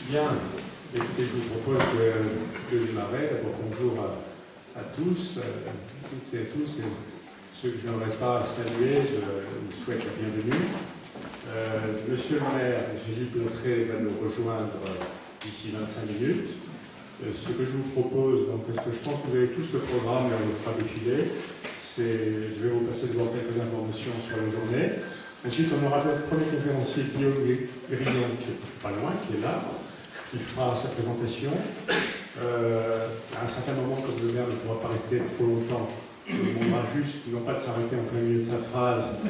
Bien, écoutez, je vous propose de démarrer. D'abord, bonjour à tous, toutes et à tous, et ceux que je n'aurais pas salués, je vous souhaite la bienvenue. Monsieur le maire, Gégis Plautré, va nous rejoindre d'ici 25 minutes. Ce que je vous propose, donc, parce que je pense que vous avez tous le programme et on le fera défiler, c'est, je vais vous passer devant quelques informations sur la journée. Ensuite, on aura notre premier conférencier, Guillaume Grillon, qui est pas loin, qui est là. Il fera sa présentation. À un certain moment, comme le maire ne pourra pas rester trop longtemps, il demandera juste, non pas de s'arrêter en plein milieu de sa phrase,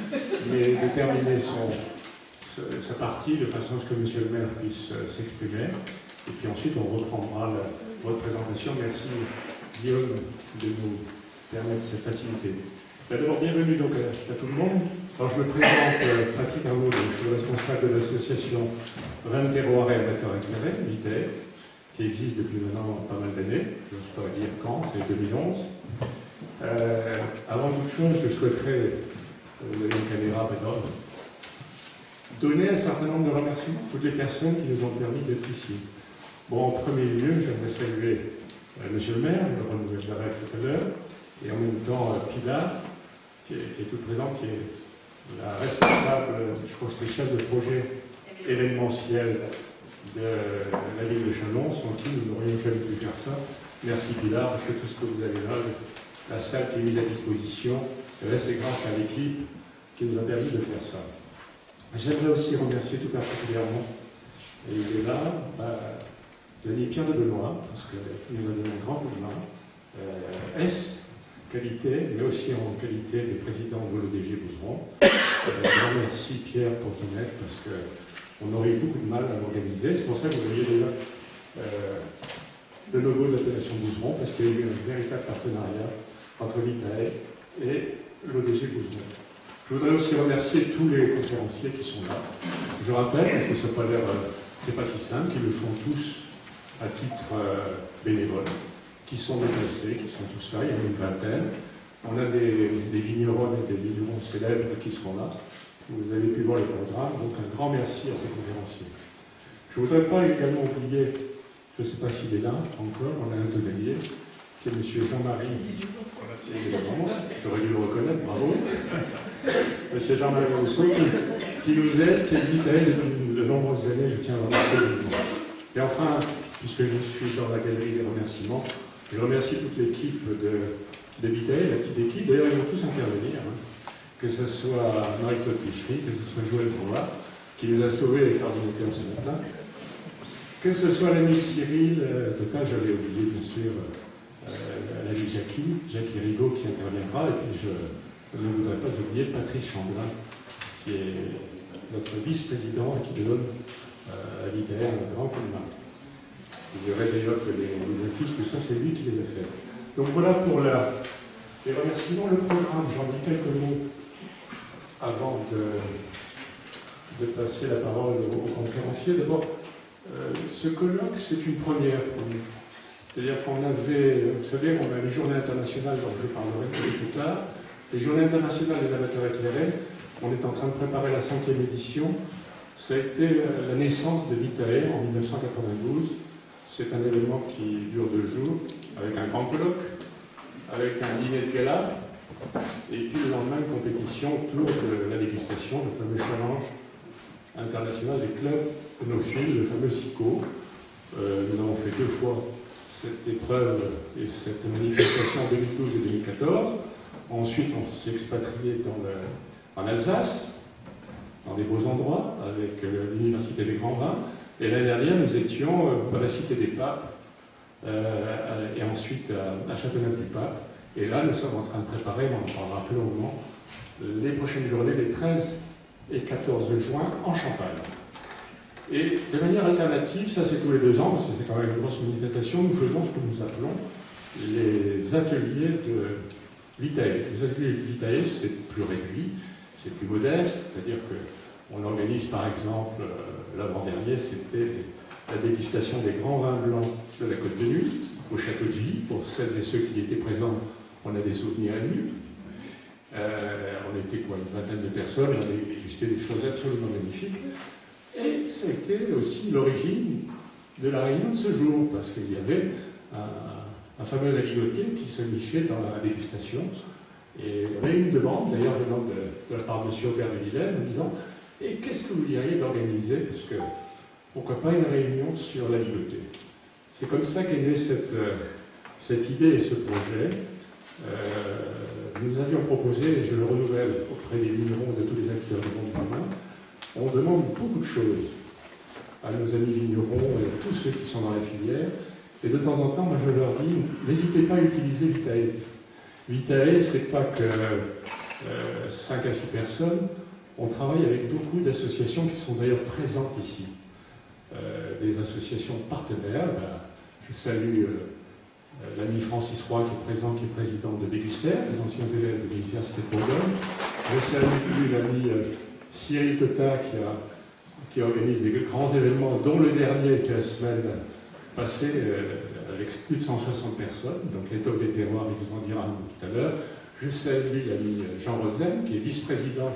mais de terminer sa partie de façon à ce que monsieur le maire puisse s'exprimer. Et puis ensuite, on reprendra votre présentation. Merci, Guillaume, de nous permettre cette facilité. D'abord, bienvenue donc à tout le monde. Alors, je me présente, Patrick Arnaud, je suis responsable de l'association Vin Terroir et Amateurs Éclairés, VITER, qui existe depuis maintenant pas mal d'années. Je ne saurais dire quand, c'est 2011. Avant toute chose, je souhaiterais, vous avez une caméra maintenant, donner un certain nombre de remerciements à toutes les personnes qui nous ont permis d'être ici. Bon, en premier lieu, j'aimerais saluer monsieur le maire, je le renouvellerai tout à l'heure, et en même temps Pilar, qui est toute présente, qui est la responsable, je crois que c'est chef de projet événementiel de la ville de Chalon, sans qui nous n'aurions jamais pu faire ça. Merci Pilar, parce que tout ce que vous avez là, la salle qui est mise à disposition, c'est grâce à l'équipe qui nous a permis de faire ça. J'aimerais aussi remercier tout particulièrement, et il est là, l'ami Pierre de Benoît, parce qu'il nous a donné un grand coup de main, qualité, mais aussi en qualité de président de l'ODG Bouzeron. Grand merci Pierre pour ton aide, parce qu'on aurait eu beaucoup de mal à l'organiser. C'est pour ça que vous voyez déjà le logo de l'appellation Bouzeron, parce qu'il y a eu un véritable partenariat entre l'ITAE et l'ODG Bouzeron. Je voudrais aussi remercier tous les conférenciers qui sont là. Je rappelle, parce que ça n'a pas l'air, c'est pas si simple, qu'ils le font tous à titre bénévole, qui sont déplacés, qui sont tous là, il y en a une vingtaine. On a des vignerons et des vignerons célèbres qui seront là. Vous avez pu voir les programmes, donc un grand merci à ces conférenciers. Je ne voudrais pas également oublier, je ne sais pas s'il est là encore, on a un tonnelier, qui est M. Jean-Marie, j'aurais dû le reconnaître, bravo. M. Jean-Marie Rousseau, qui nous aide, qui est invité depuis de nombreuses années, je tiens à remercier. Et enfin, puisque je suis dans la galerie des remerciements, je remercie toute l'équipe de Vitae, la petite équipe. D'ailleurs, ils vont tous intervenir. Que ce soit Marie-Claude Pichery, que ce soit Joël Bourla, qui nous a sauvés les coordinateurs ce matin. Que ce soit l'ami Cyril, total, j'avais oublié, bien sûr, l'ami Jackie Rigaud qui interviendra. Et puis, je ne voudrais pas oublier Patrice Chamblin, qui est notre vice-président et qui donne à Vitae un grand coup de main. Vous verrez d'ailleurs que les affiches, tout ça, c'est lui qui les a fait. Donc voilà pour les remerciements. Le programme, j'en dis quelques mots avant de passer la parole aux conférenciers. D'abord, ce colloque, c'est une première pour nous. C'est-à-dire qu'on avait, vous savez, on a les journées internationales, dont je parlerai plus tard. Les journées internationales des amateurs éclairés, on est en train de préparer la 5e édition. Ça a été la naissance de Vitae en 1992. C'est un événement qui dure 2 jours, avec un grand colloque, avec un dîner de gala, et puis le lendemain, une compétition autour de la dégustation, le fameux challenge international des clubs œnophiles, le fameux SICO. Nous avons fait 2 fois cette épreuve et cette manifestation en 2012 et 2014. Ensuite, on s'est expatrié en Alsace, dans des beaux endroits, avec l'Université des Grands Vins. Et l'année dernière, nous étions à la Cité des Papes, et ensuite à Châteauneuf-du-Pape. Et là, nous sommes en train de préparer, on en parlera plus longuement, les prochaines journées, les 13 et 14 juin, en Champagne. Et de manière alternative, ça c'est tous les 2 ans, parce que c'est quand même une grosse manifestation, nous faisons ce que nous appelons les ateliers Vitae. Les ateliers Vitae, c'est plus réduit, c'est plus modeste, c'est-à-dire qu'on organise par exemple, l'avant-dernier, c'était la dégustation des grands vins blancs de la Côte de Nuit, au Château de Vie. Pour celles et ceux qui étaient présents, on a des souvenirs émus. On était quoi, une vingtaine de personnes, on a dégusté des choses absolument magnifiques. Et ça a été aussi l'origine de la réunion de ce jour, parce qu'il y avait un fameux aligoté qui se nichait dans la dégustation. Et il y avait une demande, d'ailleurs venant de la part de M. Aubert de Villers, en disant « Et qu'est-ce que vous diriez d'organiser, parce que pourquoi pas une réunion sur l'aligoté ?» C'est comme ça qu'est née cette idée et ce projet. Nous avions proposé, et je le renouvelle auprès des vignerons et de tous les acteurs du monde commun, on demande beaucoup de choses à nos amis vignerons et à tous ceux qui sont dans la filière. Et de temps en temps, moi je leur dis, n'hésitez pas à utiliser Vitae. Vitae, c'est pas que 5 à 6 personnes. On travaille avec beaucoup d'associations qui sont d'ailleurs présentes ici. Des associations partenaires. Je salue l'ami Francis Roy qui est présent, qui est président de Déguster, les anciens élèves de l'Université de Bourgogne. Je salue l'ami Cyril Tota qui organise des grands événements, dont le dernier était la semaine passée avec plus de 160 personnes, donc les Top des terroirs, il vous en dira un mot tout à l'heure. Je salue l'ami Jean Rosen, qui est vice-président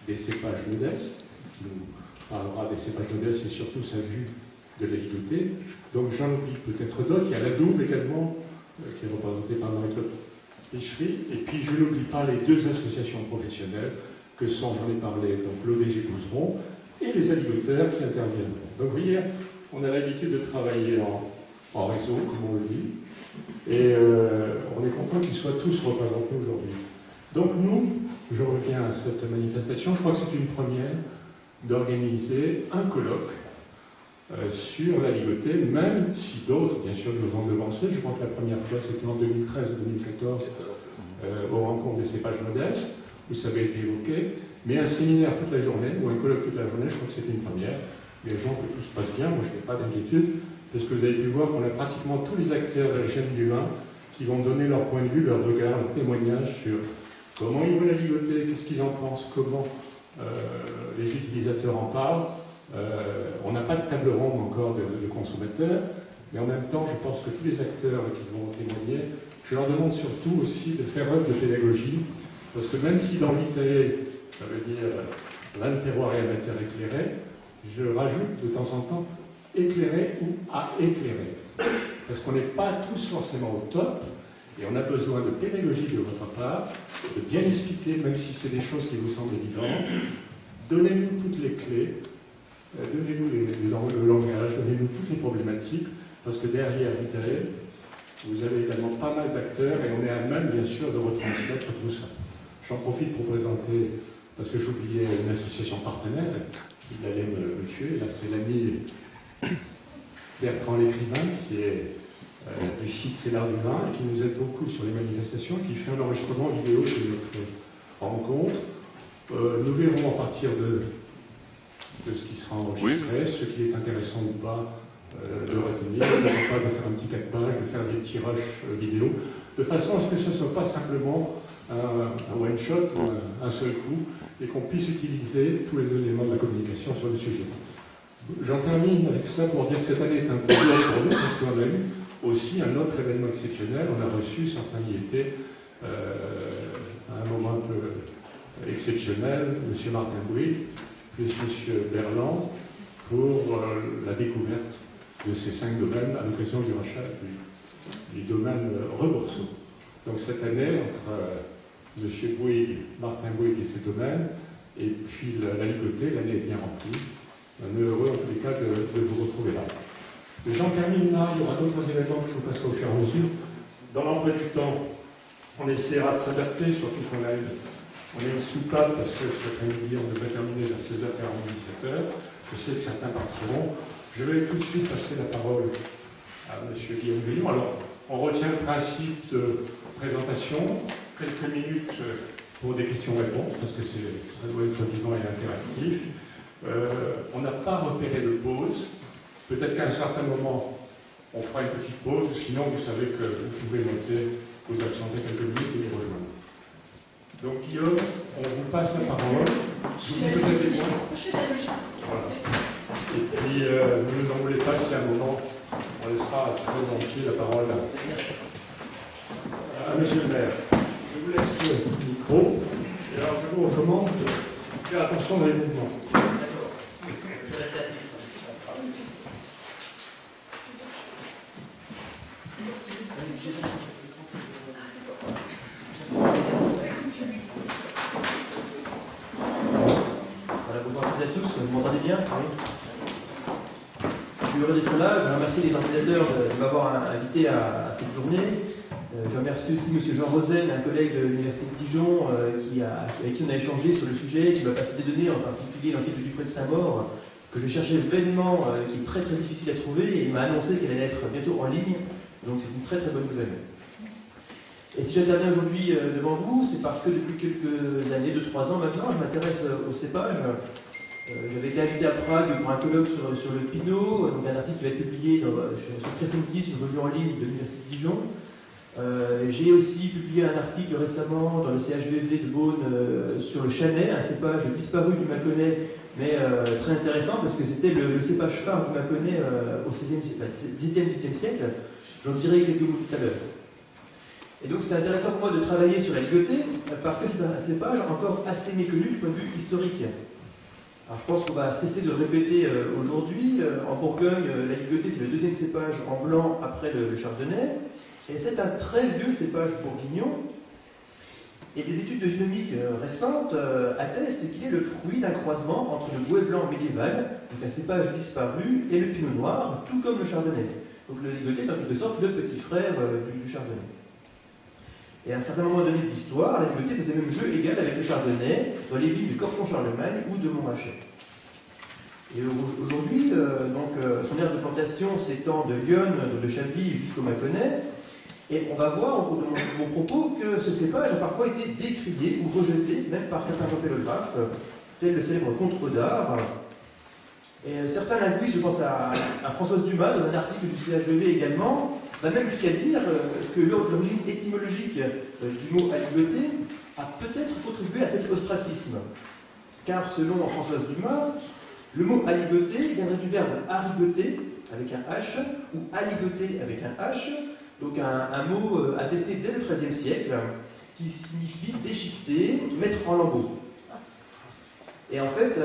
des cépages modestes, qui nous parlera des cépages modestes et surtout sa vue de l'aligoté. Donc j'en oublie peut-être d'autres. Il y a la Double également, qui est représentée par Marie-Claude Pichery. Et puis je n'oublie pas les deux associations professionnelles que sont, j'en ai parlé, donc l'ODG Couseron et les aligoteurs qui interviennent. Donc vous voyez, on a l'habitude de travailler en réseau, comme on le dit, et on est content qu'ils soient tous représentés aujourd'hui. Donc nous, je reviens à cette manifestation, je crois que c'est une première d'organiser un colloque sur la ligoté, même si d'autres, bien sûr, nous ont devancé. Je crois que la première fois, c'était en 2013 ou 2014, aux rencontres des cépages modestes, où ça avait été évoqué. Mais un séminaire toute la journée, ou un colloque toute la journée, je crois que c'était une première. Les gens, que tout se passe bien, moi je n'ai pas d'inquiétude, parce que vous avez pu voir qu'on a pratiquement tous les acteurs de la chaîne du vin qui vont donner leur point de vue, leur regard, leur témoignage sur comment ils voient la ligoté, qu'est-ce qu'ils en pensent, comment les utilisateurs en parlent. On n'a pas de table ronde encore de consommateurs, mais en même temps, je pense que tous les acteurs qui vont témoigner, je leur demande surtout aussi de faire œuvre de pédagogie, parce que même si dans Vitae, ça veut dire vin de terroir et amateur éclairé, je rajoute de temps en temps éclairé ou à éclairer. Parce qu'on n'est pas tous forcément au top, et on a besoin de pédagogie de votre part, de bien expliquer, même si c'est des choses qui vous semblent évidentes. Donnez-nous toutes les clés, donnez-nous le langage, donnez-nous toutes les problématiques, parce que derrière Vitae, vous avez également pas mal d'acteurs, et on est à même, bien sûr, de retransmettre tout ça. J'en profite pour présenter, parce que j'oubliais une association partenaire, il allait me tuer, là c'est l'ami Bertrand l'écrivain, qui est du site C'est l'art du vin, et qui nous aide beaucoup sur les manifestations, qui fait un enregistrement vidéo de notre rencontre. Nous verrons à partir de ce qui sera enregistré, ce qui est intéressant ou pas de retenir, pas de faire un petit 4 pages, de faire des tirages vidéo, de façon à ce que ce ne soit pas simplement un one-shot, un seul coup, et qu'on puisse utiliser tous les éléments de la communication sur le sujet. J'en termine avec ça pour dire que cette année est un peu dur pour nous, parce qu'on a eu aussi un autre événement exceptionnel. On a reçu, certains y étaient, à un moment un peu exceptionnel, M. Martin Bouygues, plus M. Berland, pour la découverte de ces 5 domaines à l'occasion du rachat du domaine Rebourseau. Donc cette année, entre M. Bouygues, Martin Bouygues et ses domaines, et puis la ligoté, l'année est bien remplie. On est heureux en tous les cas de vous retrouver là. J'en termine là, il y aura d'autres événements que je vous passerai au fur et à mesure. Dans l'emploi du temps, on essaiera de s'adapter, surtout qu'on a une soupape, parce que cet après-midi, on devrait terminer vers 16h40, 17h. Je sais que certains partiront. Je vais tout de suite passer la parole à M. Guillaume Villon. Alors, on retient le principe de présentation, quelques minutes pour des questions-réponses, parce que ça doit être vivant et interactif. On n'a pas repéré de pause. Peut-être qu'à un certain moment, on fera une petite pause, sinon vous savez que vous pouvez noter, vous absenter quelques minutes et nous rejoindre. passe la parole. Je suis la logistique. Voilà. Et puis, ne nous en voulez pas si à un moment, on laissera très volontiers la parole à Monsieur le maire. Je vous laisse le micro. Et alors, je vous recommande de faire attention dans les mouvements. Bonjour à toutes et à tous, vous m'entendez bien? Oui. Je suis heureux d'être là, je remercie les organisateurs de m'avoir invité à cette journée. Je remercie aussi M. Jean Rosen, un collègue de l'Université de Dijon, avec qui on a échangé sur le sujet, qui m'a passé des données, en particulier l'enquête de Dupré de Saint-Maur, que je cherchais vainement, qui est très très difficile à trouver, et il m'a annoncé qu'elle allait être bientôt en ligne, donc c'est une très très bonne nouvelle. Et si j'interviens aujourd'hui devant vous, c'est parce que depuis quelques années, 2-3 ans maintenant, je m'intéresse au cépage. J'avais été invité à Prague pour un colloque sur le Pinot, donc un article qui va être publié sur Crescentis, une revue en ligne de l'Université de Dijon. J'ai aussi publié un article récemment dans le CHVV de Beaune sur le Channay, un cépage disparu du Mâconnais, mais très intéressant parce que c'était le cépage phare du Mâconnais au XVIIe siècle. J'en dirai quelques mots tout à l'heure. Et donc c'est intéressant pour moi de travailler sur la ligotée parce que c'est un cépage encore assez méconnu du point de vue historique. Alors je pense qu'on va cesser de le répéter aujourd'hui. En Bourgogne, la ligotée c'est le deuxième cépage en blanc après le chardonnay. Et c'est un très vieux cépage bourguignon. Et des études de génomique récentes attestent qu'il est le fruit d'un croisement entre le bouet blanc médiéval, donc un cépage disparu, et le pinot noir, tout comme le chardonnay. Donc le ligotée est en quelque sorte le petit frère du chardonnay. Et à un certain moment donné de l'histoire, la ligotée faisait même jeu égal avec le chardonnay dans les villes de Corfon-Charlemagne ou de Montrachet. Et aujourd'hui, son aire de plantation s'étend de Lyon, de Chablis jusqu'au Mâconnais. Et on va voir au cours de mon propos que ce cépage a parfois été décrié ou rejeté, même par certains orthographes, tel le célèbre Comte Odard. Et certains linguistes, je pense à Françoise Dumas, dans un article du CHVV également, va même jusqu'à dire que l'origine étymologique du mot aligoté a peut-être contribué à cet ostracisme. Car selon Françoise Dumas, le mot aligoté viendrait du verbe arigoter avec un H ou aligoter avec un H, donc un mot attesté dès le XIIIe siècle qui signifie déchiqueter, mettre en lambeaux. Et en fait,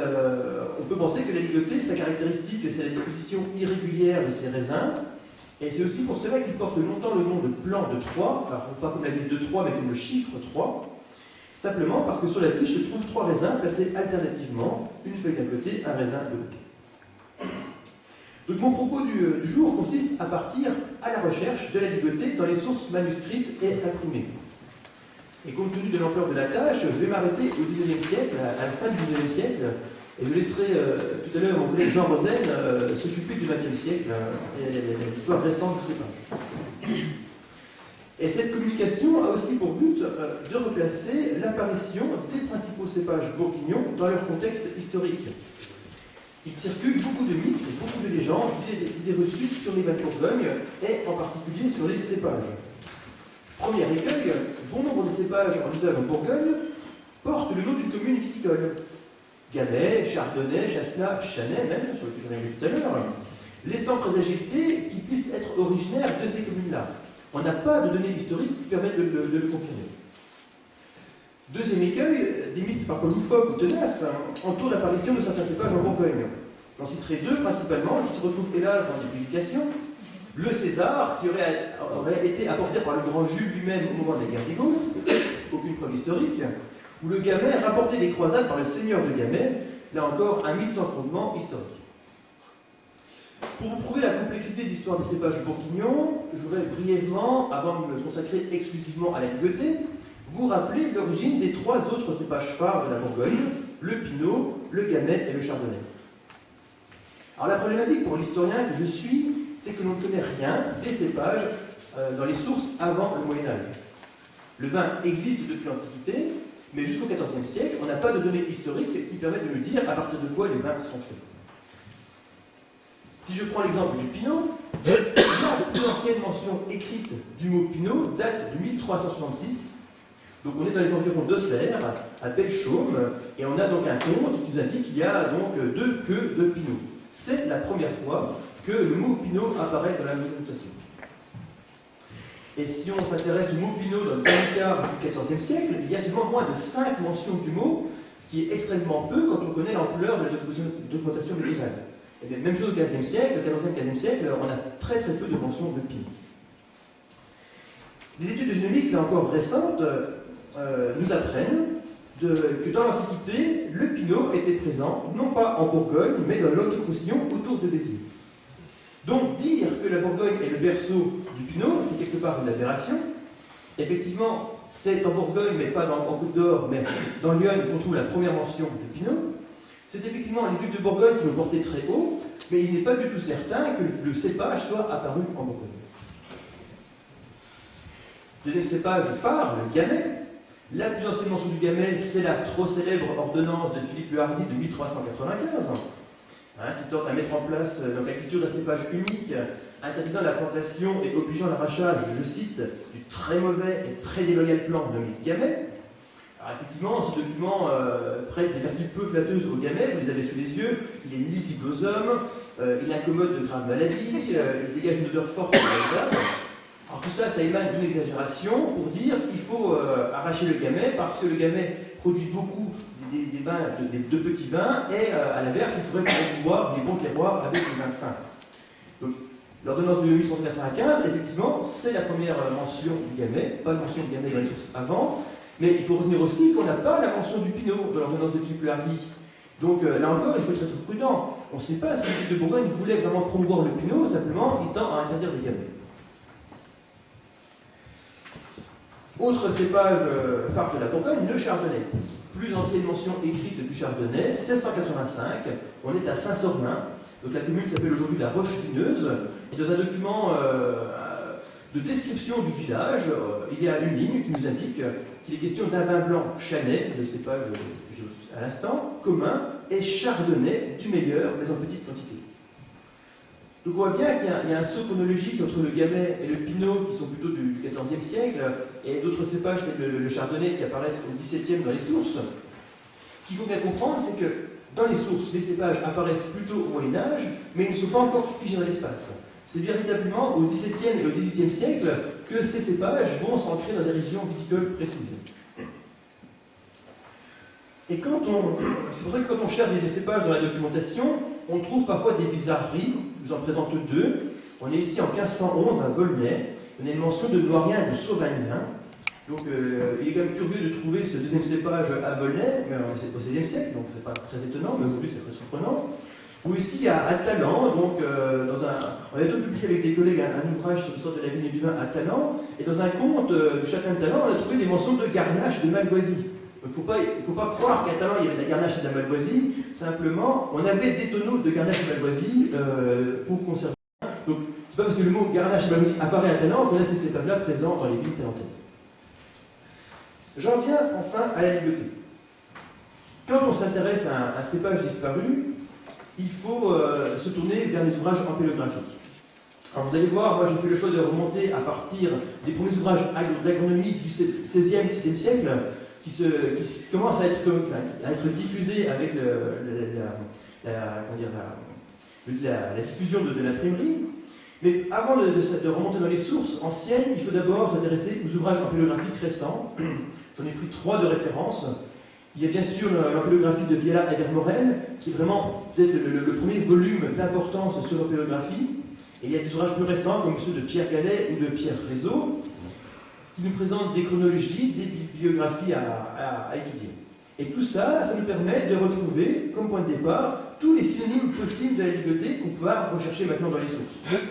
on peut penser que l'aligoté, sa caractéristique, c'est la disposition irrégulière de ses raisins. Et c'est aussi pour cela qu'il porte longtemps le nom de plan de Troyes, alors pas comme la ville de Troyes, mais comme le chiffre 3, simplement parce que sur la tige se trouvent 3 raisins placés alternativement, une feuille d'un côté, un raisin de l'autre. Donc mon propos du jour consiste à partir à la recherche de la ligotée dans les sources manuscrites et imprimées. Et compte tenu de l'ampleur de la tâche, je vais m'arrêter au XIXe siècle, à la fin du XIXe siècle, et je laisserai tout à l'heure mon collègue Jean Rosen s'occuper du XXe siècle et l'histoire récente du cépage. Et cette communication a aussi pour but de replacer l'apparition des principaux cépages bourguignons dans leur contexte historique. Il circule beaucoup de mythes, beaucoup de légendes, d'idées reçues sur les vins de Bourgogne et en particulier sur les cépages. Premier écueil, bon nombre de cépages en usage en Bourgogne portent le nom d'une commune viticole. Gamay, Chardonnay, Chasselas, Channay même, sur lequel j'en ai vu tout à l'heure, laissant présager qu'ils puissent être originaires de ces communes-là. On n'a pas de données historiques qui permettent de le confirmer. Deuxième écueil, des mythes parfois loufoques ou tenaces entourent l'apparition de certains cépages en Bourgogne. J'en citerai 2 principalement, qui se retrouvent hélas dans des publications. Le César, qui aurait été apporté par le grand Jules lui-même au moment de la guerre des Gaules, aucune preuve historique, ou le Gamay rapporté des croisades par le seigneur de Gamay, là encore un mythe sans fondement historique. Pour vous prouver la complexité de l'histoire des cépages bourguignons, je voudrais brièvement, avant de me consacrer exclusivement à la ligotée, vous rappeler l'origine des 3 autres cépages phares de la Bourgogne, le Pinot, le Gamay et le Chardonnay. Alors la problématique pour l'historien que je suis, c'est que l'on ne connaît rien des cépages dans les sources avant le Moyen-Âge. Le vin existe depuis l'Antiquité, mais jusqu'au XIVe siècle, on n'a pas de données historiques qui permettent de nous dire à partir de quoi les vins sont faits. Si je prends l'exemple du Pinot, la plus ancienne mention écrite du mot Pinot date de 1366, Donc on est dans les environs d'Auxerre, à Belchaume, et on a donc un conte qui nous indique qu'il y a donc 2 queues de Pinot. C'est la première fois que le mot Pinot apparaît dans la documentation. Et si on s'intéresse au mot Pinot dans le premier quart du XIVe siècle, il y a seulement moins de 5 mentions du mot, ce qui est extrêmement peu quand on connaît l'ampleur de la documentation médiévale. Et bien, même chose au XVe siècle, au XIVe siècle, on a très très peu de mentions de Pinot. Des études génomiques, là encore récentes, nous apprennent que dans l'Antiquité, le Pinot était présent, non pas en Bourgogne, mais dans le Haut-Roussillon, autour de Béziers. Donc dire que la Bourgogne est le berceau du Pinot, c'est quelque part une aberration. Effectivement, c'est en Bourgogne, mais pas en Côte d'Or, mais dans Lyon qu'on trouve la première mention du Pinot. C'est effectivement les ducs de Bourgogne qui l'ont porté très haut, mais il n'est pas du tout certain que le cépage soit apparu en Bourgogne. Deuxième cépage phare, le Gamay. La plus ancienne mention du Gamay, c'est la trop célèbre ordonnance de Philippe le Hardi de 1395, qui tente à mettre en place la culture d'un cépage unique, interdisant la plantation et obligeant l'arrachage, je cite, du très mauvais et très déloyal plant nommé Gamay. Alors effectivement, ce document prête des vertus peu flatteuses au Gamay, vous les avez sous les yeux, il est nuisible aux hommes, il incommode de graves maladies, il dégage une odeur forte de la. Alors tout ça, ça émane d'une exagération pour dire qu'il faut arracher le Gamay parce que le Gamay produit beaucoup des vins, de petits vins, et à l'inverse, il faudrait boire les bons terroirs avec les vins fins. Donc, l'ordonnance de 1895, effectivement, c'est la première mention du Gamay, pas de mention du Gamay dans les sources avant, mais il faut retenir aussi qu'on n'a pas la mention du Pinot dans l'ordonnance de Philippe le Hardi. Donc là encore, il faut être très prudent. On ne sait pas si le duc de Bourgogne voulait vraiment promouvoir le Pinot, simplement il tend à interdire le Gamay. Autre cépage phare de la Bourgogne, le Chardonnay. Plus ancienne mention écrite du Chardonnay, 1685, on est à Saint-Sornin, donc la commune s'appelle aujourd'hui la Roche-Vineuse, et dans un document de description du village, il y a une ligne qui nous indique qu'il est question d'un vin blanc Chanet, le cépage à l'instant, commun, et Chardonnay du meilleur, mais en petite quantité. Donc on voit bien qu'il y a un saut chronologique entre le Gamay et le Pinot, qui sont plutôt du XIVe siècle, et d'autres cépages tels le Chardonnay qui apparaissent au XVIIe dans les sources. Ce qu'il faut bien comprendre, c'est que dans les sources, les cépages apparaissent plutôt au Moyen-Âge, mais ils ne sont pas encore figés dans l'espace. C'est véritablement au XVIIe et au XVIIIe siècle que ces cépages vont s'ancrer dans des régions viticoles précises. Et il faudrait que quand on cherche des cépages dans la documentation, on trouve parfois des bizarreries. Je vous en présente 2. On est ici en 1511 à Volnay. On a une mention de Noirien et de Sauvagnin. Donc il est quand même curieux de trouver ce deuxième cépage à Volnay, mais c'est au XVIe siècle, donc c'est pas très étonnant, mais aujourd'hui c'est très surprenant. Ou ici à Talent, donc on a tout publié avec des collègues un ouvrage sur l'histoire de la vigne et du vin à Talent, et dans un conte du châtelain de Talent, on a trouvé des mentions de Garnache et de Malvoisie. Donc il ne faut pas croire qu'à Talent il y avait de la Garnache et de la Malvoisie, simplement on avait des tonneaux de Garnache et de Malvoisie pour conserver. Donc c'est pas parce que le mot Garnache et Malvoisie apparaît à Talent qu'on a ces cépages-là présents dans les villes talentaises. J'en viens enfin à la ligotée. Quand on s'intéresse à un cépage disparu, il faut se tourner vers les ouvrages ampélographiques. Alors vous allez voir, moi j'ai fait le choix de remonter à partir des premiers ouvrages d'agronomie du XVIe, XVIIe siècle qui commencent à être diffusés avec la diffusion de l'imprimerie. Mais avant de remonter dans les sources anciennes, il faut d'abord s'intéresser aux ouvrages ampélographiques récents. J'en ai pris 3 de référence. Il y a bien sûr l'ampélographie de Viella et Vermorel, qui est vraiment peut-être le premier volume d'importance sur l'ampélographie. Et il y a des ouvrages plus récents, comme ceux de Pierre Gallet ou de Pierre Rézeau, qui nous présentent des chronologies, des bibliographies à étudier. Et tout ça, ça nous permet de retrouver, comme point de départ, tous les synonymes possibles de la ligotée qu'on peut rechercher maintenant dans les sources. Donc,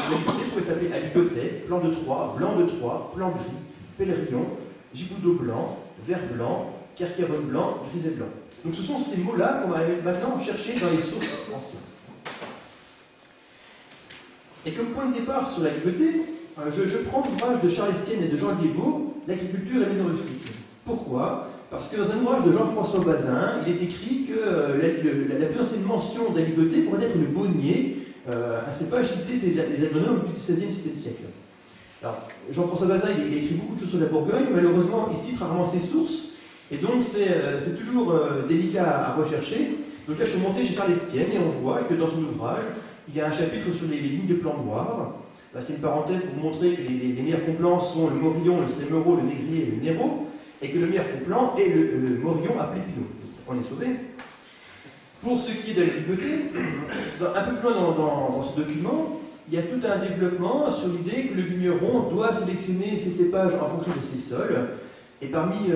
la ligotée pourrait s'appeler aligotet, plan de Troyes, blanc de Troyes, plan gris, pèlerin, giboudot blanc, vert blanc, Kerkeron blanc, griset blanc. Donc ce sont ces mots-là qu'on va maintenant chercher dans les sources anciennes. Et comme point de départ sur la ligotée, je prends l'ouvrage de Charles Estienne et de Jean Liébaud, L'agriculture et la mise en rustique. Pourquoi ? Parce que dans un ouvrage de Jean-François Bazin, il est écrit que la plus ancienne mention de la ligotée pourrait être le bonnier, un cépage cité chez les agronomes du XVIe siècle. Alors, Jean-François Bazin, il a écrit beaucoup de choses sur la Bourgogne, malheureusement, il cite rarement ses sources, et donc c'est toujours délicat à rechercher. Donc là, je suis monté chez Charles Estienne, et on voit que dans son ouvrage, il y a un chapitre sur les lignes de plan noir. Là, c'est une parenthèse pour vous montrer que les meilleurs complans sont le Morillon, le Sémereau, le Négrier et le Néraud, et que le meilleur complan est le Morillon appelé Pinot. On est sauvé. Pour ce qui est de la ligotée, un peu plus loin dans ce document, il y a tout un développement sur l'idée que le vigneron doit sélectionner ses cépages en fonction de ses sols. Et parmi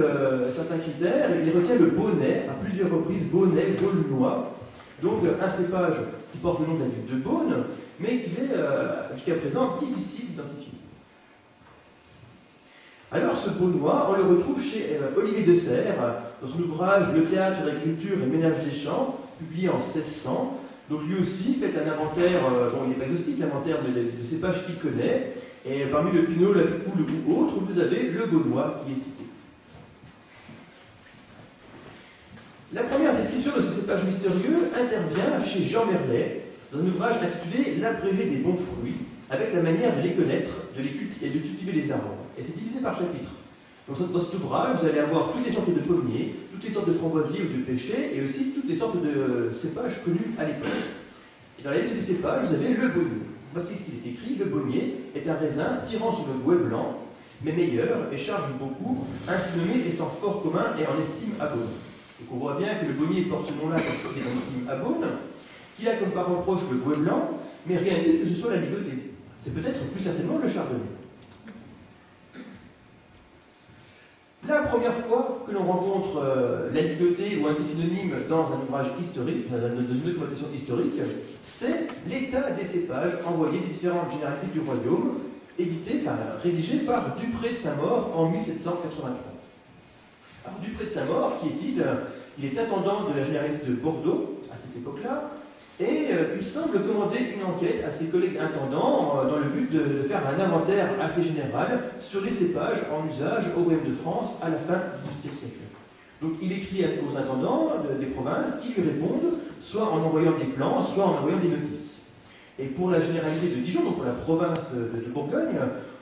certains critères, il retient le Beaunais, à plusieurs reprises, Beaunais, Beaulnois. Donc un cépage qui porte le nom de la ville de Beaune, mais qui est jusqu'à présent difficile d'identifier. Alors ce Beaunois, on le retrouve chez Olivier de Serres, dans son ouvrage Le théâtre, l'agriculture et ménage des champs, publié en 1600. Donc lui aussi fait un inventaire, bon il n'est pas exhaustif, l'inventaire de cépages qu'il connaît, et parmi le Pinot, la Pipoule ou autre, vous avez le Beaunois qui est cité. La première description de ce cépage mystérieux intervient chez Jean Merlet, dans un ouvrage intitulé L'abrégé des bons fruits, avec la manière de les connaître et de cultiver les arômes. Et c'est divisé par chapitre. Donc dans cet ouvrage, vous allez avoir toutes les sortes de pommiers, toutes les sortes de framboisiers ou de pêchers, et aussi toutes les sortes de cépages connus à l'époque. Et dans la liste des cépages, vous avez le Beaunier. Voici ce qu'il est écrit. Le Beaunier est un raisin tirant sur le bouet blanc, mais meilleur et charge beaucoup, ainsi nommé étant fort commun et en estime à Beaune. Donc on voit bien que le Beaunier porte ce nom-là parce qu'il est en estime à Beaune, qu'il a comme parent proche le bouet blanc, mais rien dit que ce soit la ligotée. C'est peut-être plus certainement le chardonnay. La première fois que l'on rencontre la ligotée ou un de ses synonymes dans un ouvrage historique, dans une documentation historique, c'est l'état des cépages envoyés des différentes généralités du royaume, rédigé par Dupré de Saint-Maur en 1783. Alors Dupré de Saint-Maur, qui est-il? Il est intendant de la généralité de Bordeaux à cette époque-là, et il semble commander une enquête à ses collègues intendants dans le but de faire un inventaire assez général sur les cépages en usage au royaume de France à la fin du XVIIIe siècle. Donc il écrit aux intendants des provinces qui lui répondent, soit en envoyant des plans, soit en envoyant des notices. Et pour la généralité de Dijon, donc pour la province de Bourgogne,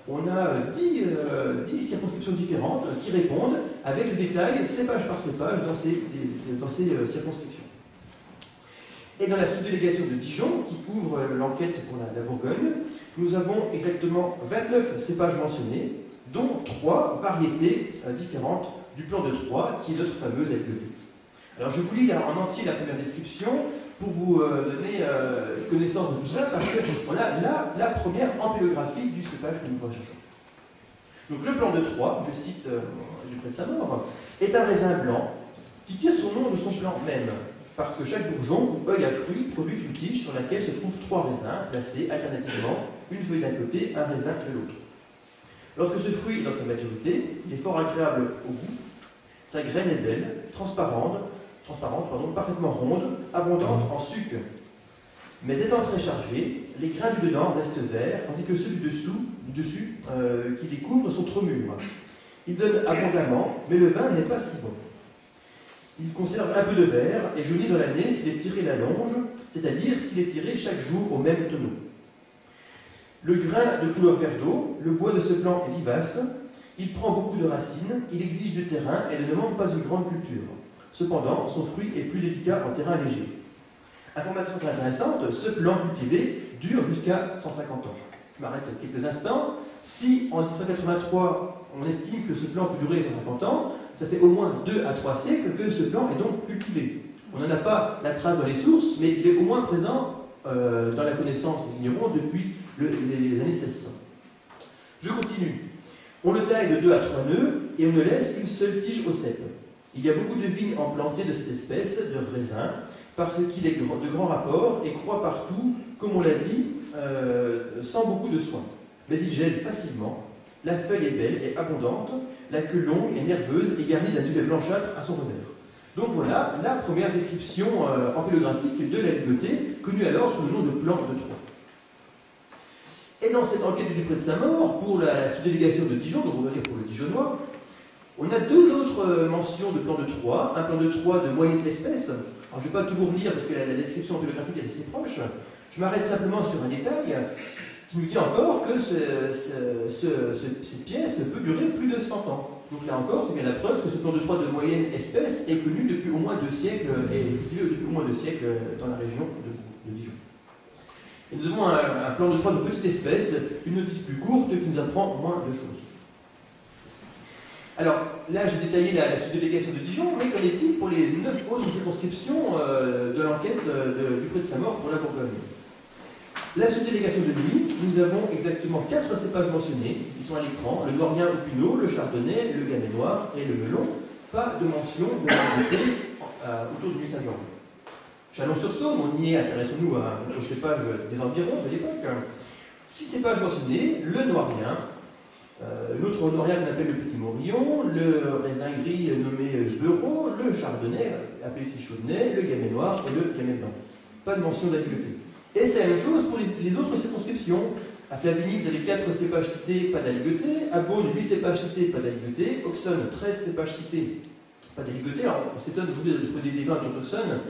on a 10 circonscriptions différentes qui répondent avec le détail, cépage par cépage, dans ces circonscriptions. Et dans la sous-délégation de Dijon, qui ouvre l'enquête pour la Bourgogne, nous avons exactement 29 cépages mentionnés, dont 3 variétés différentes du plan de Troyes, qui est notre fameuse ligotée. Alors je vous lis en entier la première description pour vous donner connaissance de tout cela, parce qu'on a la première ampélographie du cépage que nous recherchons. Donc le plan de Troyes, je cite Dupré de Saint-Maur, est un raisin blanc qui tire son nom de son plan même, parce que chaque bourgeon ou œil à fruit produit une tige sur laquelle se trouvent 3 raisins placés alternativement, une feuille d'un côté, un raisin de l'autre. Lorsque ce fruit est dans sa maturité, il est fort agréable au goût, sa graine est belle, transparente, parfaitement ronde, abondante en sucre. Mais étant très chargée, les grains du dedans restent verts, tandis que ceux du dessus qui les couvrent sont trop mûrs. Il donne abondamment, mais le vin n'est pas si bon. Il conserve un peu de vert et jaunit dans l'année s'il est tiré la longe, c'est-à-dire s'il est tiré chaque jour au même tonneau. Le grain de couleur vert d'eau, le bois de ce plant est vivace, il prend beaucoup de racines, il exige du terrain et ne demande pas une grande culture. Cependant, son fruit est plus délicat en terrain léger. Information très intéressante, ce plant cultivé dure jusqu'à 150 ans. Je m'arrête quelques instants. Si en 1783, on estime que ce plant peut durer 150 ans, ça fait au moins 2 à 3 siècles que ce plant est donc cultivé. On n'en a pas la trace dans les sources, mais il est au moins présent dans la connaissance des vignerons depuis les années 1600. Je continue. On le taille de 2 à 3 nœuds et on ne laisse qu'une seule tige au cep. Il y a beaucoup de vignes implantées de cette espèce de raisin parce qu'il est de grand rapport et croît partout, comme on l'a dit, sans beaucoup de soin. Mais il gèle facilement, la feuille est belle et abondante, la queue longue et nerveuse et garnie d'un duvet blanchâtre à son revers. Donc voilà la première description ampélographique de la ligotée, connue alors sous le nom de plante de Troyes. Et dans cette enquête de Dupré de Saint-Maur, pour la sous-délégation de Dijon, donc on va dire pour le Dijonnois, on a 2 autres mentions de plan de Troyes, un plan de Troyes de moyenne espèce. Alors je ne vais pas tout vous relire parce que la description ampélographique est assez proche. Je m'arrête simplement sur un détail. qui nous dit encore que cette pièce peut durer plus de 100 ans. Donc là encore, c'est bien la preuve que ce plan de Troie de moyenne espèce est connu depuis au moins 2 siècles et cultivé depuis au moins 2 siècles dans la région de Dijon. Et nous avons un plan de Troie de petite espèce, une notice plus courte qui nous apprend moins de choses. Alors là, j'ai détaillé la sous-délégation de Dijon, mais qu'en est-il pour les 9 autres circonscriptions de l'enquête du pré de sa mort pour la Bourgogne? La sous-délégation de Nuit, nous avons exactement 4 cépages mentionnés, qui sont à l'écran, le noirien ou pinot, le chardonnay, le gamay noir et le melon. Pas de mention de variété autour du Nuit-Saint-Georges. Chalon-sur-Saône, on y est, intéressons-nous aux cépages des environs de l'époque. 6 cépages mentionnés, le noirien, l'autre noirien qu'on appelle le petit morillon, le raisin gris nommé beurreau, le chardonnay, appelé ici chaudenay, le gamay noir et le gamay blanc. Pas de mention d'aligoté. Et c'est la même chose pour les autres circonscriptions. À Flavigny, vous avez 4 cépages cités, pas d'aligoté. À Beaune, 8 cépages cités, pas d'aligoté. Auxonne, 13 cépages cités, pas d'aligoté. Alors, on s'étonne aujourd'hui de trouver des vins autour d'Auxonne.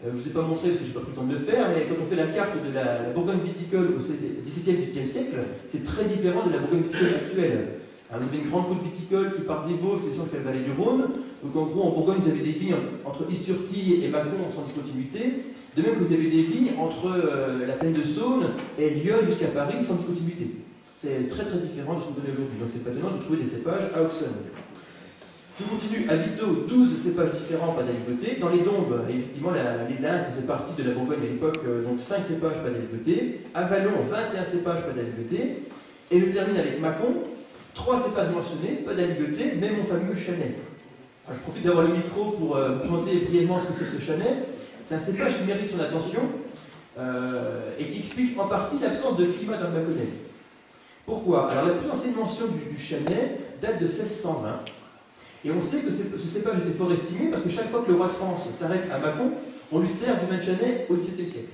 Je ne vous ai pas montré parce que je n'ai pas pris le temps de le faire, mais quand on fait la carte de la Bourgogne viticole au XVIIe et XVIIIe siècle, c'est très différent de la Bourgogne viticole actuelle. Alors, vous avez une grande route viticole qui part des Vosges, qui descend jusqu'à la vallée du Rhône. Donc en gros, en Bourgogne, vous avez des vignes entre Is-sur-Tille et Mâcon sans discontinuité. De même que vous avez des vignes entre la plaine de Saône et Lyon jusqu'à Paris sans discontinuité. C'est très très différent de ce qu'on connaît aujourd'hui. Donc c'est pas étonnant de trouver des cépages à Auxonne. Je continue. À Vito, 12 cépages différents, pas d'aligoté. Dans les Dombes, effectivement, les Lins faisaient partie de la Bourgogne à l'époque, donc 5 cépages, pas d'aligoté. À Vallon, 21 cépages, pas d'aligoté. Et je termine avec Mâcon, 3 cépages mentionnés, pas d'aligoté, mais mon fameux Channay. Alors, je profite d'avoir le micro pour vous présenter brièvement ce que c'est ce Channay. C'est un cépage qui mérite son attention et qui explique en partie l'absence de climat dans le Mâconnais. Pourquoi? Alors la plus ancienne mention du Channay date de 1620. Et on sait que ce cépage était fort estimé parce que chaque fois que le roi de France s'arrête à Mâcon, on lui sert du vin de Channay au XVIIe siècle.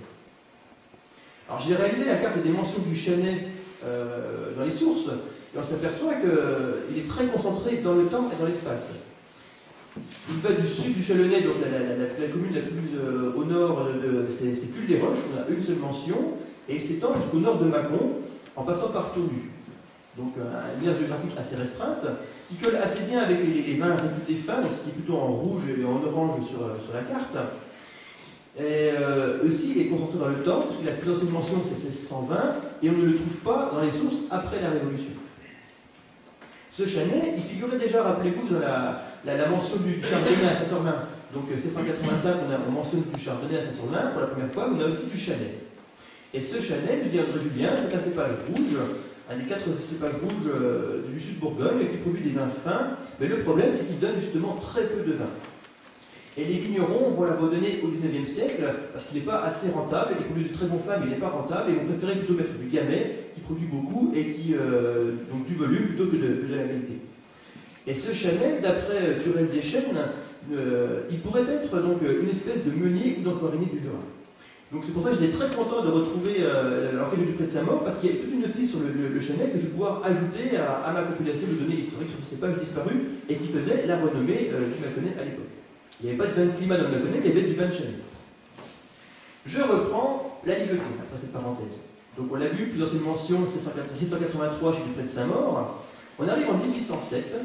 Alors j'ai réalisé la carte des mentions du Channay dans les sources et on s'aperçoit qu'il est très concentré dans le temps et dans l'espace. Il va du sud du Chalonnais, donc la commune la plus au nord, c'est Cul-des-Roches, on a une seule mention, et il s'étend jusqu'au nord de Mâcon, en passant par Tournu. Donc une aire géographique assez restreinte, qui colle assez bien avec les vins réputés fins, donc ce qui est plutôt en rouge et en orange sur la carte. Et aussi, il est concentré dans le temps, parce que la plus ancienne mention c'est 1620, et on ne le trouve pas dans les sources après la Révolution. Ce Channay, il figurait déjà, rappelez-vous, dans la mention du Chardonnay à Saint-Sornin. Donc 1685, on mentionne du Chardonnay à Saint-Sornin pour la première fois, mais on a aussi du Channay. Et ce Channay, nous dit André Julien, c'est un cépage rouge, un des 4 cépages rouges du sud de Bourgogne, qui produit des vins fins, mais le problème c'est qu'il donne justement très peu de vin. Et les vignerons vont l'abandonner au XIXe siècle parce qu'il n'est pas assez rentable, il produit de très bons vins mais il n'est pas rentable, et on préférait plutôt mettre du gamay qui produit beaucoup et qui donc du volume plutôt que de la qualité. Et ce Channay, d'après Turel Deschênes, il pourrait être donc une espèce de meunier ou d'enfoirinier du Jura. Donc c'est pour ça que j'étais très content de retrouver l'enquête du pré de sa mort, parce qu'il y a toute une notice sur le Channay que je vais pouvoir ajouter à ma compilation de données historiques sur ce cépage disparu et qui faisait la renommée du Mâconnais à l'époque. Il n'y avait pas de vin de climat dans le Mâconnais, il y avait du vin de Channay. Je reprends la ligoté, après cette parenthèse. Donc on l'a vu, plus ancienne mention, 1783 chez du pré de sa mort. On arrive en 1807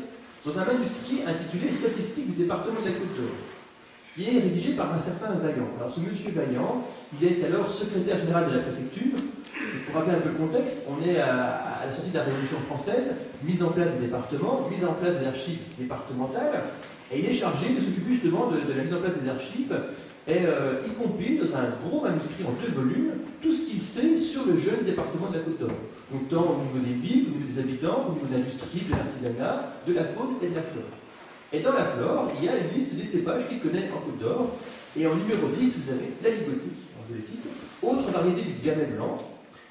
dans un manuscrit intitulé Statistiques du département de la Côte d'Or, qui est rédigé par un certain Vaillant. Alors ce monsieur Vaillant, il est alors secrétaire général de la préfecture. Pour rappeler un peu le contexte, on est à la sortie de la Révolution française, mise en place des départements, mise en place des archives départementales, et il est chargé de s'occuper justement de la mise en place des archives, et y compile dans un gros manuscrit en 2 volumes tout ce qu'il sait sur le jeune département de la Côte d'Or. Donc tant au niveau des villes, au niveau des habitants, au niveau de l'industrie, de l'artisanat, de la faune et de la flore. Et dans la flore, il y a une liste des cépages qu'il connaît en Côte d'Or. Et en numéro 10, vous avez la ligotique, je les cite, autre variété du gamay blanc.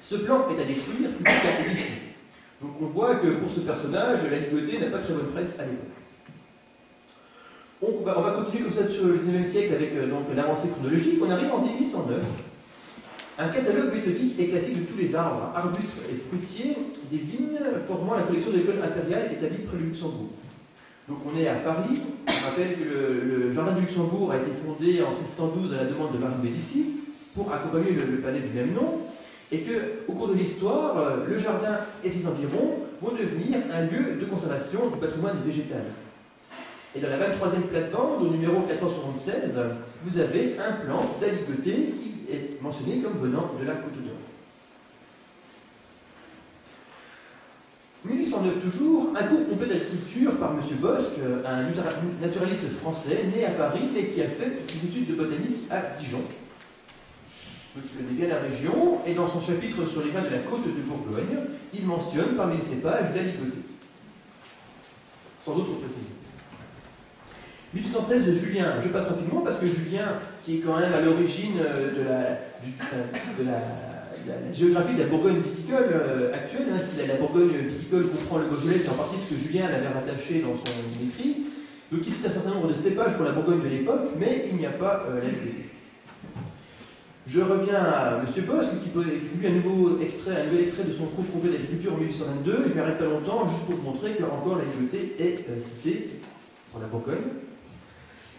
Ce blanc est à détruire plutôt qu'à édifier. Donc on voit que pour ce personnage, la ligotée n'a pas très bonne presse à l'époque. On va continuer comme ça sur le XIXe siècle avec l'avancée chronologique. On arrive en 1809. Un catalogue méthodique et classique de tous les arbres, arbustes et fruitiers des vignes formant la collection de l'école impériale établie près du Luxembourg. Donc on est à Paris. On rappelle que le jardin du Luxembourg a été fondé en 1612 à la demande de Marie Médicis pour accompagner le palais du même nom. et qu'au cours de l'histoire, le jardin et ses environs vont devenir un lieu de conservation du patrimoine végétal. Et dans la 23e plate-bande, au numéro 476, vous avez un plan d'aligoté qui est mentionné comme venant de la Côte d'Or. 1809 toujours, un cours complet d'agriculture par M. Bosc, un naturaliste français né à Paris et qui a fait des études de botanique à Dijon. Donc il connaît bien la région, et dans son chapitre sur les vins de la côte de Bourgogne, il mentionne parmi les cépages l'aligoté. Sans d'autres précisions. 1816 de Julien, je passe rapidement parce que Julien, qui est quand même à l'origine de la géographie de la Bourgogne viticole actuelle, hein, si la Bourgogne viticole comprend le Beaujolais, c'est en partie parce que Julien l'avait rattaché dans son écrit. Donc il cite un certain nombre de cépages pour la Bourgogne de l'époque, mais il n'y a pas l'aligoté. Je reviens à M. Bosc, qui publie un nouvel extrait de son cours complet d'agriculture en 1822. Je ne m'arrête pas longtemps, juste pour vous montrer que encore l'aligoté est citée pour la Bourgogne.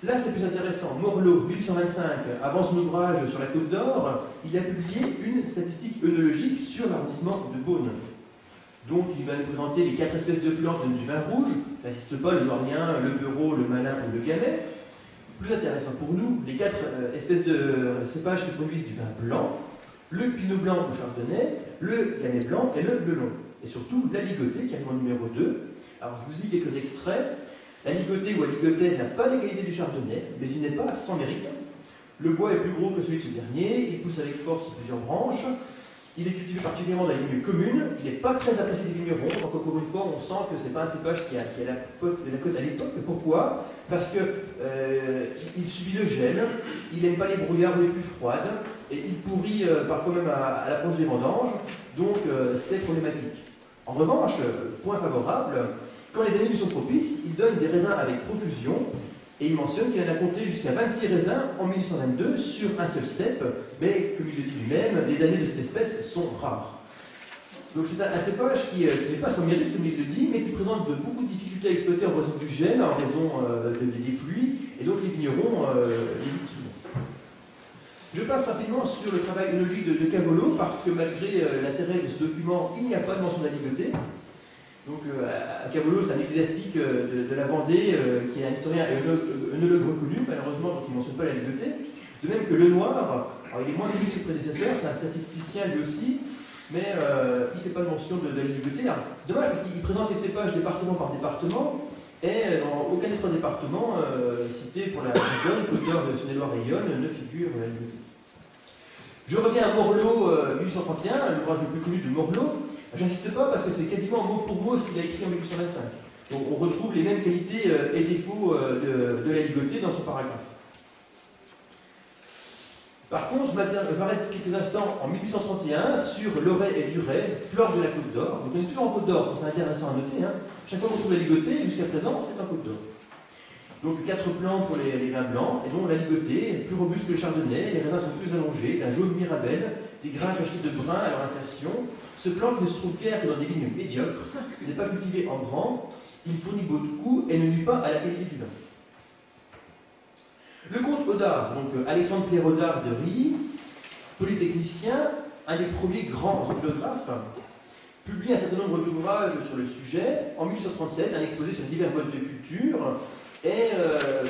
Là, c'est plus intéressant. Morlot, 1825, avant son ouvrage sur la Côte d'Or, il a publié une statistique œnologique sur l'arrondissement de Beaune. Donc, il va nous présenter les 4 espèces de plantes du vin rouge. Il n'insiste pas, le noirien, le beurreau, le malin ou le gamay. Plus intéressant pour nous, les 4 espèces de cépages qui produisent du vin blanc, le pinot blanc ou chardonnay, le gamay blanc et le melon. Et surtout, l'aligoté, qui arrive en numéro 2. Alors, je vous lis quelques extraits. L'aligoté ou aligoté n'a pas l'égalité du chardonnay, mais il n'est pas sans mérite. Le bois est plus gros que celui de ce dernier, il pousse avec force plusieurs branches, il est cultivé particulièrement dans les lignes communes, il n'est pas très apprécié des vignerons, donc encore une fois on sent que ce n'est pas un cépage qui a la cote à l'époque. Pourquoi? Parce qu'il subit le gel, il n'aime pas les brouillards les plus froides, et il pourrit parfois même à l'approche des vendanges, donc c'est problématique. En revanche, point favorable, quand les années lui sont propices, il donne des raisins avec profusion, et il mentionne qu'il en a compté jusqu'à 26 raisins en 1822 sur un seul cep, mais comme il le dit lui-même, les années de cette espèce sont rares. Donc c'est un cépage qui n'est pas sans mérite, comme il le dit, mais qui présente beaucoup de difficultés à exploiter en raison du gel, en raison des pluies, et donc les vignerons l'évitent souvent. Je passe rapidement sur le travail œnologique de Cavolo, parce que malgré l'intérêt de ce document, il n'y a pas de mention d'aligoté. Donc, Cavolo, c'est un ecclésiastique de la Vendée, qui est un historien et œnologue reconnu, malheureusement, donc il ne mentionne pas l'aligoté. De même que Lenoir, alors il est moins connu que ses prédécesseurs, c'est un statisticien lui aussi, mais il ne fait pas de mention de l'aligoté. C'est dommage parce qu'il présente les cépages département par département, et dans aucun des 3 départements cités pour la Bourgogne, Côte d'Or, Saône-et-Loire et Yonne, ne figure l'aligoté. Je reviens à Morlot, 1831, l'ouvrage le plus connu de Morlot. J'insiste pas parce que c'est quasiment mot pour mot ce qu'il a écrit en 1825. Donc on retrouve les mêmes qualités et défauts de l'aligoté dans son paragraphe. Par contre, je m'arrête quelques instants en 1831 sur l'Auray et Duray, flore de la Côte d'Or. Donc on est toujours en Côte d'Or, c'est intéressant à noter. Hein. Chaque fois qu'on trouve l'aligoté, jusqu'à présent, c'est en Côte d'Or. Donc 4 plants pour les vins blancs, et donc l'aligoté, plus robuste que le chardonnay, les raisins sont plus allongés, d'un jaune mirabelle, des grains tachetés de brun à leur insertion. Ce plant qui ne se trouve guère que dans des vignes médiocres, n'est pas cultivé en grand, il fournit beaucoup et ne nuit pas à la qualité du vin. Le comte Odard, donc Alexandre Pierre Odard de Rilly, polytechnicien, un des premiers grands orthographes, publie un certain nombre d'ouvrages sur le sujet. En 1837, un exposé sur divers modes de culture, et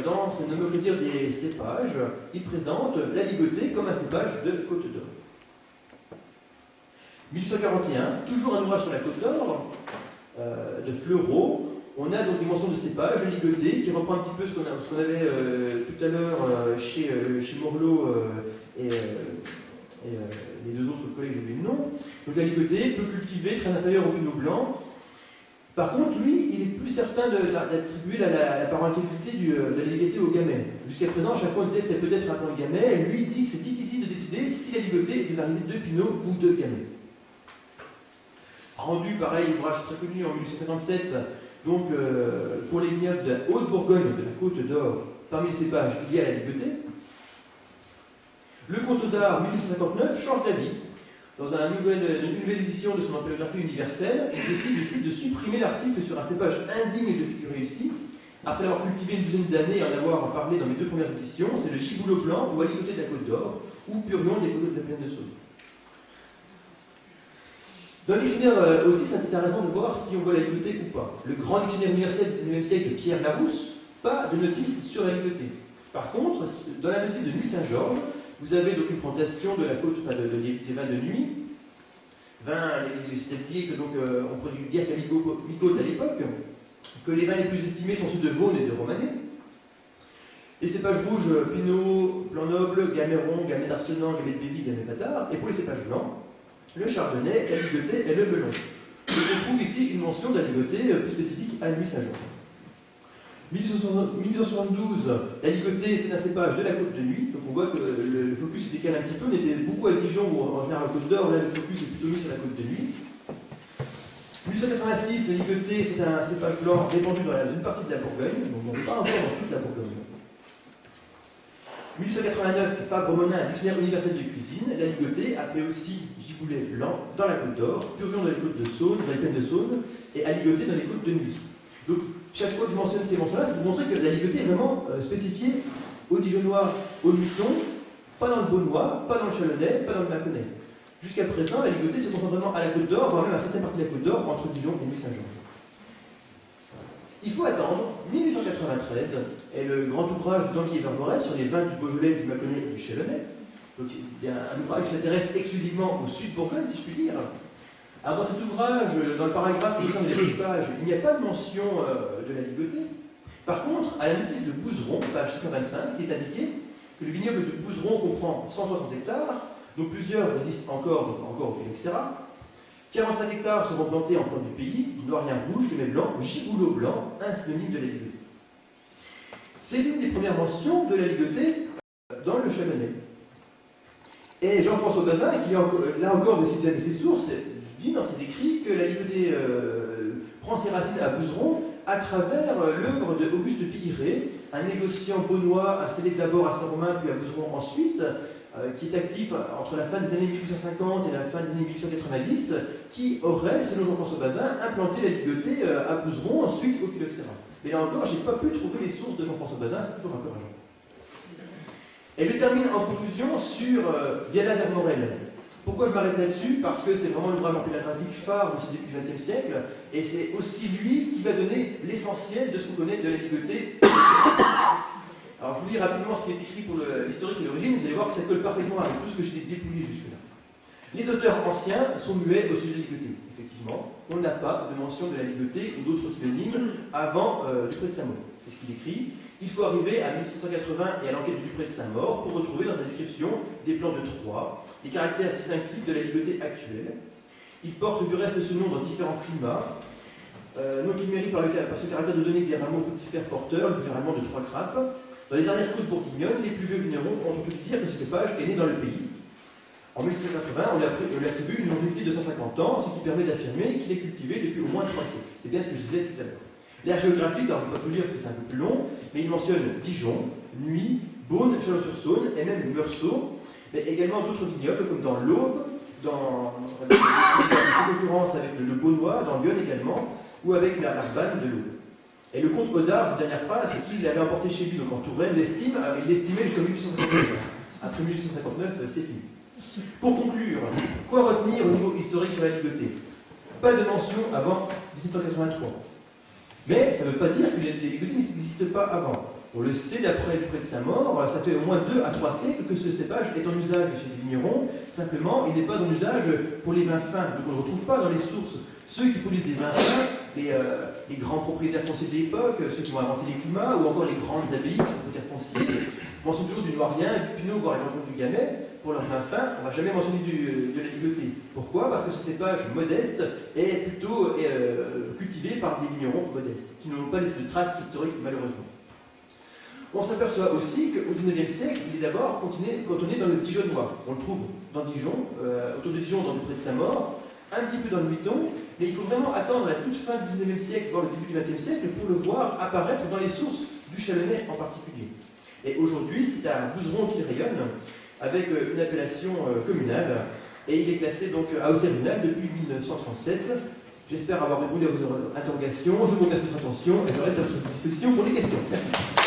dans sa nomenclature des cépages, il présente l'aligoté comme un cépage de Côte d'Or. 1841, toujours un ouvrage sur la Côte d'Or, de Fleureau. On a donc une mention de cépage, l'aligoté, qui reprend un petit peu ce qu'on avait tout à l'heure chez Morlot et les 2 autres collègues, j'ai oublié le nom. Donc l'aligoté, peu cultivé, très inférieur au pinot blanc. Par contre, lui, il est plus certain d'attribuer la parentalité de l'aligoté au gamay. Jusqu'à présent, à chaque fois on disait c'est peut-être un plant de gamay, et lui il dit que c'est difficile de décider si l'aligoté est une variété de pinot ou de gamay. Rendu, pareil, ouvrage très connu en 1857, donc pour les vignobles de Haute-Bourgogne, de la Côte d'Or, parmi les cépages, il y a l'aligoté. Le comte Odard, 1859, change d'avis. Dans une nouvelle édition de son Ampélographie universelle, il décide aussi de supprimer l'article sur un cépage indigne de figure ici. Après l'avoir cultivé une douzaine d'années et en avoir parlé dans mes 2 premières éditions, c'est le gigoulot blanc ou aligoté de la Côte d'Or, ou purion des côtes de la plaine de Saône. Dans le dictionnaire aussi, c'est intéressant de voir si on voit la ligotée ou pas. Le grand dictionnaire universel du XIXe siècle de Pierre Larousse, pas de notice sur la ligotée. Par contre, dans la notice de Nuit Saint-Georges, vous avez donc une présentation de la côte, des vins de nuit. C'est dit que donc, on produit bière calicote à l'époque, que les vins les plus estimés sont ceux de Vaune et de Romanée. Les cépages rouges, Pinot, Blanc Noble, Gaméron, Gamay d'Arsenan, Gamay de Bévy, Gamay Patard. Et pour les cépages blancs, le chardonnay, la ligotée et le melon. Et on trouve ici une mention de la ligotée plus spécifique à Nuit Saint-Georges. 1872, la ligotée, c'est un cépage de la Côte de Nuit. Donc on voit que le focus se décale un petit peu. On était beaucoup à Dijon ou en général à Côte d'Or. Là, le focus est plutôt mis sur la Côte de Nuit. 1886, la ligotée, c'est un cépage blanc répandu dans une partie de la Bourgogne. Donc on n'est pas encore dans toute la Bourgogne. 1889, Fabre-Monin, un dictionnaire universel de cuisine. La ligotée, appelée aussi giboulet blanc, dans la Côte d'Or, purion dans les côtes de Saône, dans les plaines de Saône, et aligoté dans les côtes de Nuit. Donc, chaque fois que je mentionne ces mentions-là, c'est pour montrer que la ligotée est vraiment spécifiée au Dijonnois, au Muton, pas dans le Beaunois, pas dans le Chalonnais, pas dans le Mâconnais. Jusqu'à présent, la ligotée se concentre vraiment à la Côte d'Or, voire même à certaines parties de la Côte d'Or, entre Dijon et Nuit-Saint-Georges. Il faut attendre 1893 et le grand ouvrage d'Henri Vermorel sur les vins du Beaujolais, du Mâconnais et du Chalonnais. Donc, il y a un ouvrage qui s'intéresse exclusivement au sud Bourgogne, si je puis dire. Alors, dans cet ouvrage, dans le paragraphe qui concerne les cépages, il n'y a pas de mention de la ligotée. Par contre, à la notice de Bouzeron, page 625, il est indiqué que le vignoble de Bouzeron comprend 160 hectares, dont plusieurs résistent encore au phylloxéra. 45 hectares seront plantés en plante du pays, du noirien rouge, du mai blanc, gigoulot blanc, un synonyme de la ligotée. C'est l'une des premières mentions de la ligotée dans le Chalonnais. Et Jean-François Bazin, qui là encore de ses sources, dit dans ses écrits que la ligotée prend ses racines à Bouzeron à travers l'œuvre de Auguste Pilleret, un négociant beaunois installé d'abord à Saint-Romain puis à Bouzeron ensuite, qui est actif entre la fin des années 1850 et la fin des années 1890, qui aurait, selon Jean-François Bazin, implanté la ligotée à Bouzeron, ensuite au phylloxéra. Mais là encore, je n'ai pas pu trouver les sources de Jean-François Bazin, c'est toujours un peu rageant. Et je termine en conclusion sur Viana Vermorel. Pourquoi je m'arrête là-dessus? Parce que c'est vraiment l'ouvrage empénographique phare aussi depuis le XXe siècle, et c'est aussi lui qui va donner l'essentiel de ce qu'on connaît de la ligotée. Alors je vous lis rapidement ce qui est écrit pour l'historique et l'origine, vous allez voir que ça colle parfaitement avec tout ce que j'ai dépouillé jusque-là. Les auteurs anciens sont muets au sujet de la ligotée, effectivement. On n'a pas de mention de la ligotée ou d'autres synonymes avant Dupré de Saint-Maur. C'est ce qu'il écrit. Il faut arriver à 1780 et à l'enquête de Dupré de Saint-Maur pour retrouver dans sa description des plans de Troyes les caractères distinctifs de la ligotée actuelle. Il porte du reste ce nom dans différents climats, nom qui mérite par ce caractère de donner des rameaux fructifères porteurs, généralement de 3 grappes. Dans les arrière-côtes bourguignonnes, les plus vieux vignerons ont pu dire que ce cépage est né dans le pays. En 1780, on lui attribue une longévité de 150 ans, ce qui permet d'affirmer qu'il est cultivé depuis au moins 3 siècles. C'est bien ce que je disais tout à l'heure. L'aire géographique, alors je ne vais pas tout lire parce que c'est un peu plus long, mais il mentionne Dijon, Nuit, Beaune, Chalon-sur-Saône et même Meursault, mais également d'autres vignobles comme dans l'Aube, dans la concurrence avec le Beaunois, dans Lyon également, ou avec la Arbanne de l'Aube. Et le comte Odard, dernière phrase, c'est qu'il l'avait emporté chez lui, donc en Touraine, il l'estimait jusqu'en 1859. Après 1859, c'est fini. Pour conclure, quoi retenir au niveau historique sur la ligotée? Pas de mention avant 1783. Mais ça ne veut pas dire que les ligotées n'existent pas avant. On le sait d'après Dupré de Saint-Maur, ça fait au moins 2 à 3 siècles que ce cépage est en usage chez les vignerons. Simplement, il n'est pas en usage pour les vins fins. Donc on ne le retrouve pas dans les sources. Ceux qui produisent des vins fins, les grands propriétaires fonciers de l'époque, ceux qui vont inventer les climats, ou encore les grandes abbayes qui sont propriétaires fonciers, mentionnent toujours du noirien, du pinot, voire éventuellement du gamay. Pour leurs vins fins, on ne va jamais mentionner de la ligotée. Pourquoi? Parce que ce cépage modeste est plutôt cultivé par des vignerons modestes, qui n'ont pas laissé de traces historiques malheureusement. On s'aperçoit aussi qu'au XIXe siècle, il est d'abord cantonné dans le Dijonnois. On le trouve dans Dijon, autour de Dijon, dans Dupré de Saint-Maur, un petit peu dans le Muton, mais il faut vraiment attendre la toute fin du XIXe siècle, voire le début du XXe siècle, pour le voir apparaître dans les sources du Chalonnais en particulier. Et aujourd'hui, c'est à Bouzeron qu'il rayonne, avec une appellation communale, et il est classé donc à Auxerre-Runal depuis 1937. J'espère avoir répondu à vos interrogations. Je vous remercie de votre attention et je reste à votre disposition pour les questions. Merci.